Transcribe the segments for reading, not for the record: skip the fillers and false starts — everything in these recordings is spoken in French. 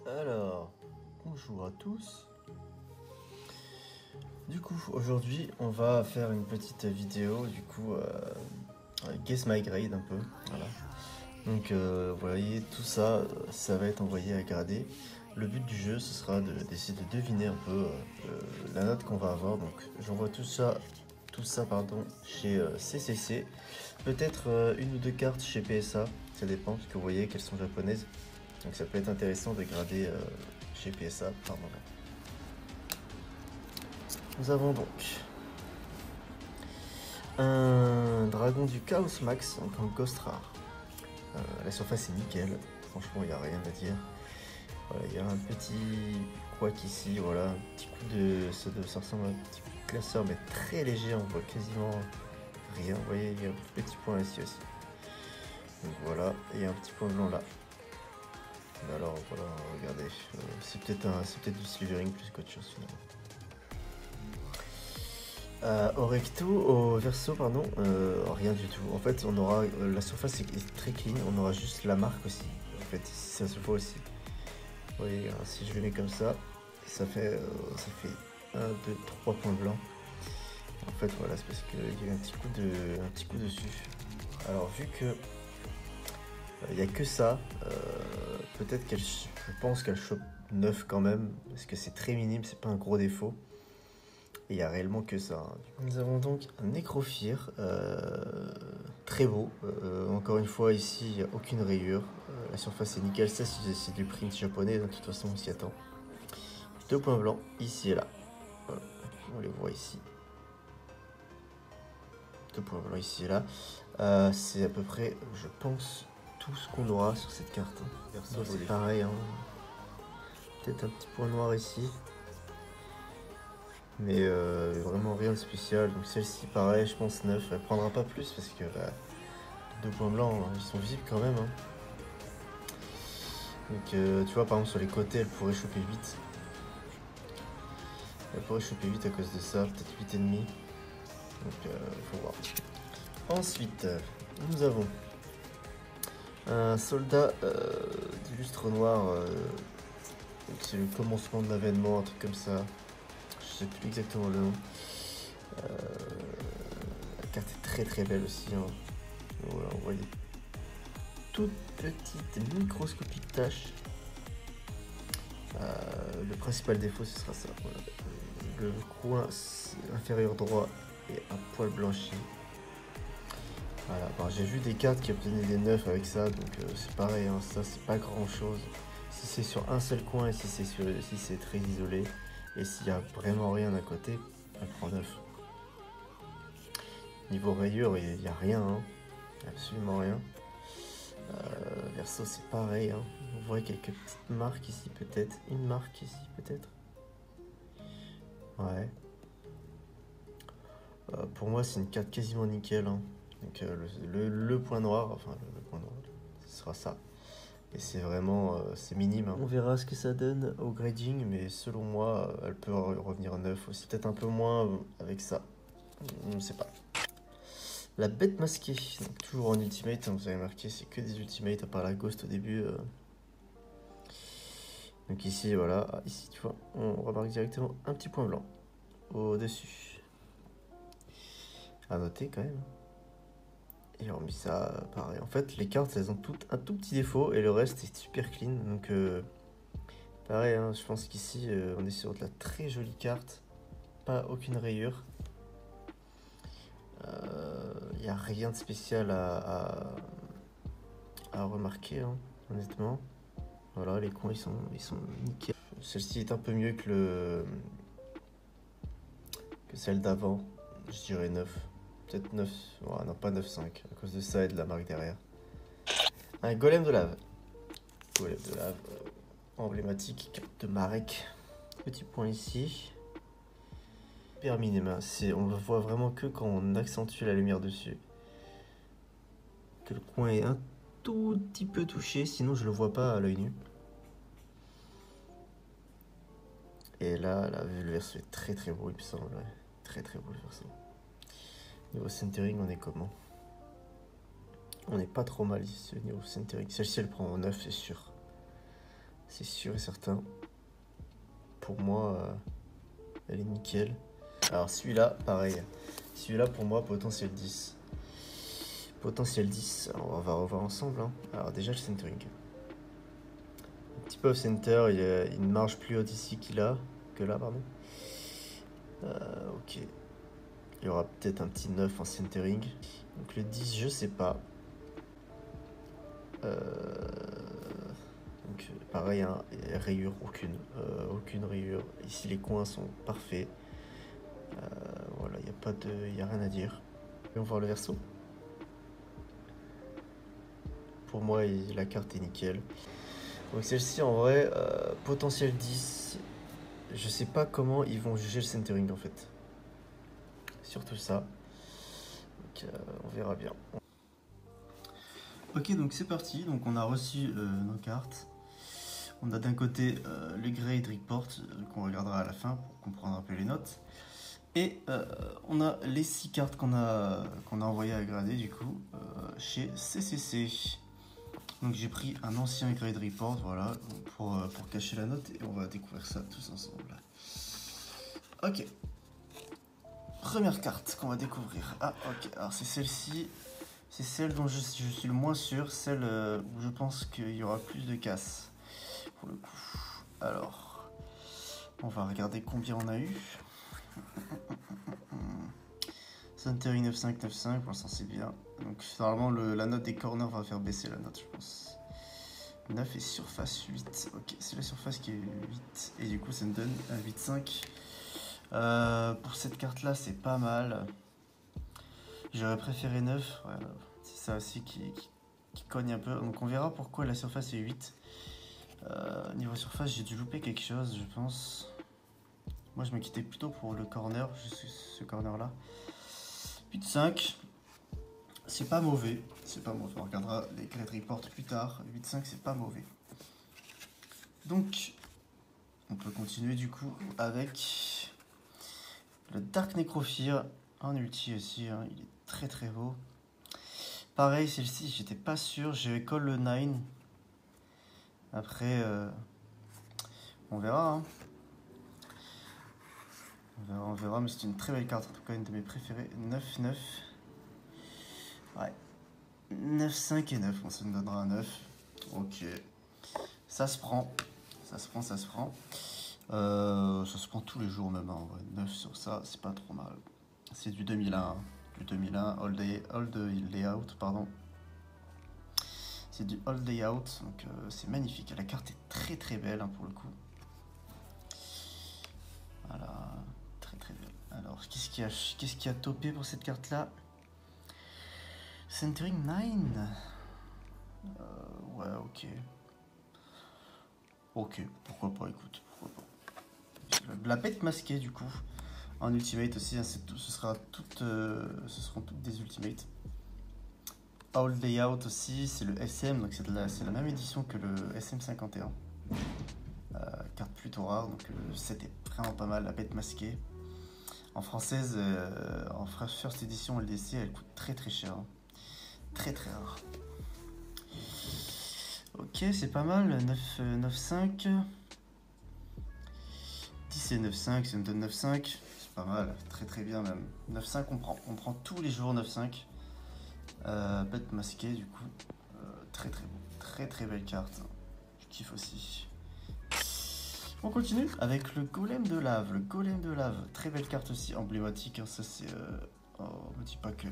Alors, bonjour à tous. Du coup, aujourd'hui, on va faire une petite vidéo, Guess My Grade un peu. Voilà. Donc, vous voyez, tout ça, ça va être envoyé à grader. Le but du jeu, ce sera d'essayer de deviner un peu la note qu'on va avoir. Donc, j'envoie tout ça, pardon, chez CCC. Peut-être une ou deux cartes chez PSA, ça dépend, parce que vous voyez qu'elles sont japonaises. Donc, ça peut être intéressant de grader chez PSA par moment. Nous avons donc un dragon du Chaos Max, donc en Ghost Rare. La surface est nickel, franchement il n'y a rien à dire. Voilà, il y a un petit couac ici, voilà, un petit coup ça ressemble à un petit coup de classeur mais très léger, on voit quasiment rien. Vous voyez, il y a un petit point ici aussi. Donc voilà, et il y a un petit point blanc là. Alors voilà, regardez, c'est peut-être du silvering plus qu'autre chose finalement. Au verso, pardon, rien du tout. En fait, on aura la surface est très clean, on aura juste la marque aussi. En fait, ça se voit aussi. Vous voyez, alors, si je le mets comme ça fait 1, 2, 3 points blancs. En fait, voilà, c'est parce qu'il y a eu un petit coup dessus. Alors, vu que il n'y a que ça, peut-être je pense qu'elle chope 9 quand même, parce que c'est très minime, c'est pas un gros défaut. Il n'y a réellement que ça. Nous avons donc un Nécrophire, très beau. Encore une fois, ici, il n'y a aucune rayure. La surface est nickel. Ça, c'est du print japonais, donc de toute façon, on s'y attend. 2 points blancs, ici et là. Voilà. On les voit ici. 2 points blancs ici et là. C'est à peu près, je pense, tout ce qu'on aura sur cette carte. Perso, c'est pareil. Hein. Peut-être un petit point noir ici. Mais vraiment rien de spécial. Donc celle-ci, pareil, je pense 9. Elle prendra pas plus parce que 2 points blancs, hein, ils sont visibles quand même. Hein. Donc tu vois, par exemple, sur les côtés, elle pourrait choper 8. Elle pourrait choper 8 à cause de ça, peut-être 8,5. Donc faut voir. Ensuite, nous avons un soldat d'illustre noir. Donc c'est le commencement de l'avènement, un truc comme ça. Je sais plus exactement le nom. La carte est très très belle aussi. Hein. Voilà, on voit des toutes petites microscopiques taches. Le principal défaut, ce sera ça. Voilà. Le coin inférieur droit est un poil blanchi. Voilà. Bon, j'ai vu des cartes qui obtenaient des 9 avec ça, donc c'est pareil. Hein. Ça, c'est pas grand chose. Si c'est sur un seul coin et si c'est très isolé, et s'il y a vraiment rien à côté, elle prend 9. Niveau rayure, il n'y a rien. Hein. Absolument rien. Verso, c'est pareil. Hein. On voit quelques petites marques ici, peut-être. Une marque ici, peut-être. Ouais. Pour moi, c'est une carte quasiment nickel. Hein. Donc, le point noir, enfin, le point noir, ce sera ça. Et c'est vraiment, c'est minime. Hein. On verra ce que ça donne au grading, mais selon moi, elle peut revenir 9 aussi. Peut-être un peu moins avec ça. On ne sait pas. La bête masquée, donc toujours en ultimate, hein, vous avez marqué, c'est que des ultimates à part la ghost au début. Donc ici, voilà, ici tu vois, on remarque directement un petit point blanc au-dessus. À noter quand même. Et hormis ça, pareil. En fait, les cartes, elles ont toutes un tout petit défaut et le reste est super clean. Donc pareil, hein, je pense qu'ici, on est sur de la très jolie carte. Pas aucune rayure. Il n'y a rien de spécial à remarquer, hein, honnêtement. Voilà, les coins, ils sont nickel. Celle-ci est un peu mieux que celle d'avant. Je dirais 9. Peut-être 9. Ouais, non, pas 9,5. À cause de ça et de la marque derrière. Un golem de lave. Golem de lave. Emblématique. Carte de Marek. Petit point ici. Hyper minime. On le voit vraiment que quand on accentue la lumière dessus. Que le coin est un tout petit peu touché. Sinon, je le vois pas à l'œil nu. Et là, le verso est très très beau, il me semble. Ouais. Très très beau le verso. Niveau centering, on est comment? On n'est pas trop mal ici, niveau centering. Celle-ci, elle prend en 9, c'est sûr. c'est sûr et certain. Pour moi, elle est nickel. Alors celui-là, pareil. Celui-là, pour moi, potentiel 10. Potentiel 10. Alors, on va revoir ensemble. Hein. Alors déjà, le centering. Un petit peu off center, il y a une marge plus haute ici que là, pardon. Ok. Il y aura peut-être un petit 9 en centering. Donc le 10, je sais pas. Donc pareil, hein, rayure, aucune. Aucune rayure. Ici, les coins sont parfaits. Voilà, il n'y a rien à dire. Et on va voir le verso. Pour moi, la carte est nickel. Donc celle-ci, en vrai, potentiel 10. Je sais pas comment ils vont juger le centering en fait. Surtout ça. Donc on verra bien. Ok, donc c'est parti. Donc on a reçu nos cartes. On a d'un côté le grade report qu'on regardera à la fin pour comprendre un peu les notes. Et on a les 6 cartes qu'on a envoyées à grader du coup chez CCC. Donc j'ai pris un ancien grade report, voilà, pour cacher la note et on va découvrir ça tous ensemble. Ok. Première carte qu'on va découvrir. Ah ok, alors c'est celle-ci. C'est celle dont je suis le moins sûr, celle où je pense qu'il y aura plus de casse pour le coup. Alors, on va regarder combien on a eu. Centering 9595, pour l'instant c'est bien. Donc normalement la note des corners va faire baisser la note, je pense. 9 et surface 8. Ok, c'est la surface qui est 8. Et du coup ça me donne un 8,5. Pour cette carte là c'est pas mal. J'aurais préféré 9. Ouais, c'est ça aussi qui cogne un peu. Donc on verra pourquoi la surface est 8. Niveau surface j'ai dû louper quelque chose je pense. Moi je me quittais plutôt pour le corner, ce corner là. 8,5. C'est pas mauvais. C'est pas mauvais. On regardera les grade reports plus tard. 8,5 c'est pas mauvais. Donc on peut continuer du coup avec le Dark Necrophir en ulti aussi, hein. Il est très très beau. Pareil, celle-ci, j'étais pas sûr. J'ai call le 9. Après, on verra. Hein. On verra, mais c'est une très belle carte. En tout cas, une de mes préférées. 9-9. Ouais. 9-5 et 9. Bon, ça me donnera un 9. Ok. Ça se prend. Ça se prend. Ça se prend tous les jours même. Hein. 9 sur ça, c'est pas trop mal. C'est du 2001. Hein. Du 2001. All day out, pardon. C'est du all day out. Donc c'est magnifique. La carte est très très belle hein, pour le coup. Voilà. Très très belle. Alors, qu'est-ce qui a topé pour cette carte-là? Centering 9. Ouais, ok. Ok, pourquoi pas, écoute, pourquoi pas. La bête masquée, du coup, en ultimate aussi, hein, ce seront toutes des ultimates. All Day Out aussi, c'est le SM, donc c'est la même édition que le SM51. Carte plutôt rare, donc le set est vraiment pas mal, la bête masquée. En française, en first edition LDC, elle coûte très très cher. Hein. Très très rare. Ok, c'est pas mal. 9,5. 10 et 9,5, ça me donne 9,5. C'est pas mal, très très bien même. 9,5 on prend. On prend tous les jours 9,5. Bête masquée du coup. Très très beau. Très très belle carte. Je kiffe aussi. On continue avec le golem de lave. Le golem de lave, très belle carte aussi, emblématique. Hein, ça c'est... Oh, me dis pas que...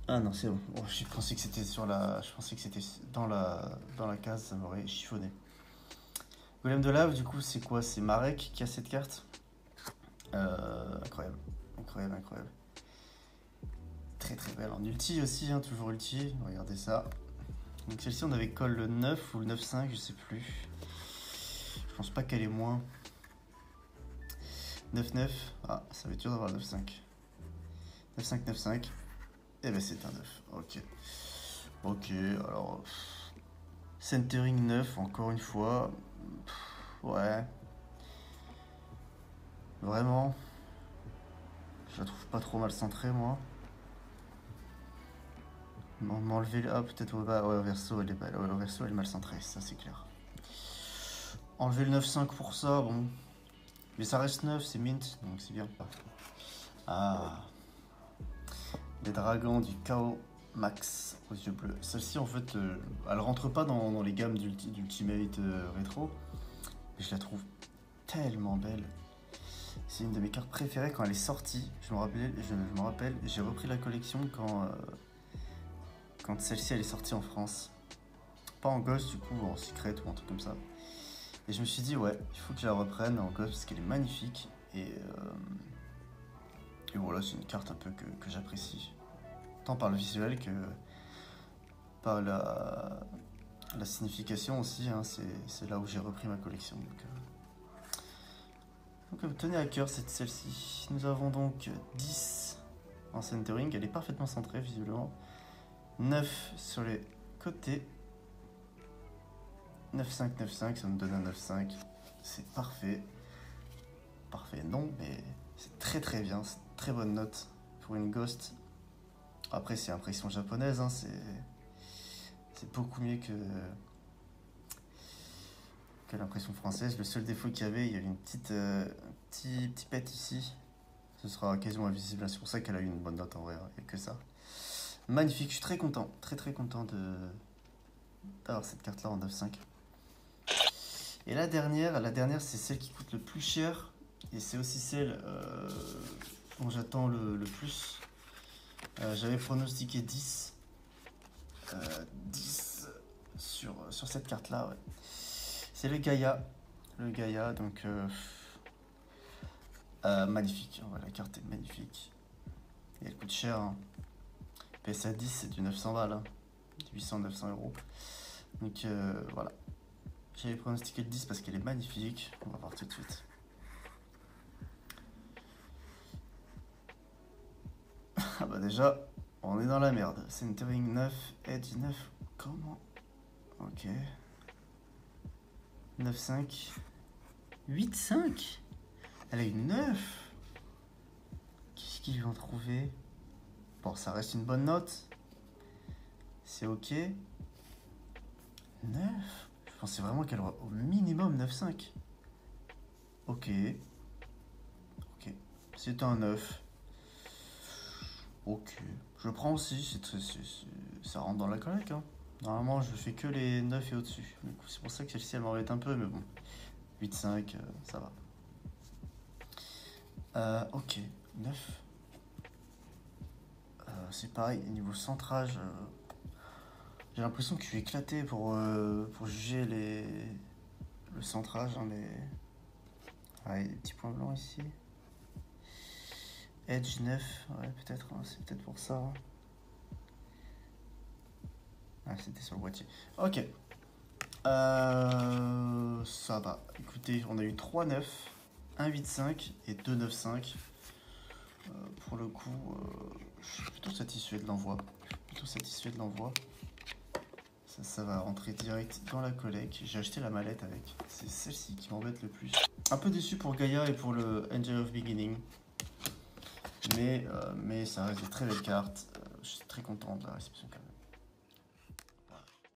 Ah non, c'est bon. Oh, je pensais que c'était sur la... Je pensais que c'était dans la case, ça m'aurait chiffonné. Golem de lave, du coup, c'est quoi? C'est Marek qui a cette carte. Incroyable. Incroyable, incroyable. Très très belle. En ulti aussi, hein, toujours ulti. Regardez ça. Donc celle-ci, on avait call le 9 ou le 9,5, je sais plus. Je pense pas qu'elle est moins. 9,9. Ah, ça va être dur d'avoir le 9,5. 9,5, 9,5. Eh ben c'est un 9. Ok. Ok, alors... Centering 9, encore une fois. Ouais. Vraiment. Je la trouve pas trop mal centrée, moi. M'enlever le... Ah, peut-être au bas. Ouais, au verso, elle est belle. Ouais, au verso, elle est mal centrée, ça c'est clair. Enlever le 9-5 pour ça, bon. Mais ça reste 9, c'est mint, donc c'est bien. Ah. Les dragons du chaos max aux yeux bleus. Celle-ci, en fait, elle rentre pas dans les gammes d'Ultimate rétro. Mais je la trouve tellement belle. C'est une de mes cartes préférées quand elle est sortie. Je me rappelle, j'ai repris la collection quand celle-ci elle est sortie en France. Pas en Ghost du coup, en Secret ou un truc comme ça. Et je me suis dit ouais, il faut que je la reprenne en Ghost parce qu'elle est magnifique. Et voilà, c'est une carte un peu que j'apprécie. Tant par le visuel que par la signification aussi. Hein, c'est là où j'ai repris ma collection. Donc me tenait à cœur celle-ci. Nous avons donc 10 en centering. Elle est parfaitement centrée visiblement. 9 sur les côtés. 9-5, 9-5, ça nous donne un 9-5. C'est parfait. Parfait, non, mais c'est très très bien. C'est une très bonne note pour une Ghost. Après, c'est impression japonaise. Hein, c'est beaucoup mieux que l'impression française. Le seul défaut qu'il y avait, il y avait une petit pet ici. Ce sera quasiment invisible. C'est pour ça qu'elle a eu une bonne note en vrai. Il n'y a que ça. Magnifique, je suis très content. Très très content d'avoir cette carte-là en 9-5. Et la dernière c'est celle qui coûte le plus cher. Et c'est aussi celle dont j'attends le plus. J'avais pronostiqué 10. 10 sur cette carte-là, ouais. C'est le Gaïa. Le Gaïa, donc magnifique. Ouais, la carte est magnifique. Et elle coûte cher. Hein. PSA 10, c'est du 900 balles. Hein. 800-900 euros. Donc voilà. J'avais pronostiqué le 10 parce qu'elle est magnifique. On va voir tout de suite. Ah bah déjà, on est dans la merde. Centering 9, Edge 9. Comment? Ok. 9-5. 8-5. Elle a une 9. Qu'est-ce qu'ils lui ont trouvé? Bon, ça reste une bonne note. C'est ok. 9. Je pensais vraiment qu'elle aurait au minimum 9-5. Ok. Ok. C'est un 9. Ok. Je prends aussi. Ça rentre dans la collecte. Hein. Normalement, je fais que les 9 et au-dessus. C'est pour ça que celle-ci, elle m'embête un peu. Mais bon. 8-5, ça va. Ok. 9. C'est pareil. Niveau centrage... J'ai l'impression que je suis éclaté pour juger le centrage. Hein, ouais, des petits points blancs ici. Edge 9, ouais, peut-être, hein, c'est peut-être pour ça. Hein. Ah, c'était sur le boîtier. Ok. Ça va. Écoutez, on a eu 3-9, 1-8-5 et 2-9-5. Pour le coup, je suis plutôt satisfait de l'envoi. Ça va rentrer direct dans la collecte. J'ai acheté la mallette avec. C'est celle-ci qui m'embête le plus. Un peu déçu pour Gaïa et pour le Angel of Beginning. Mais ça reste des très belles cartes. Je suis très content de la réception.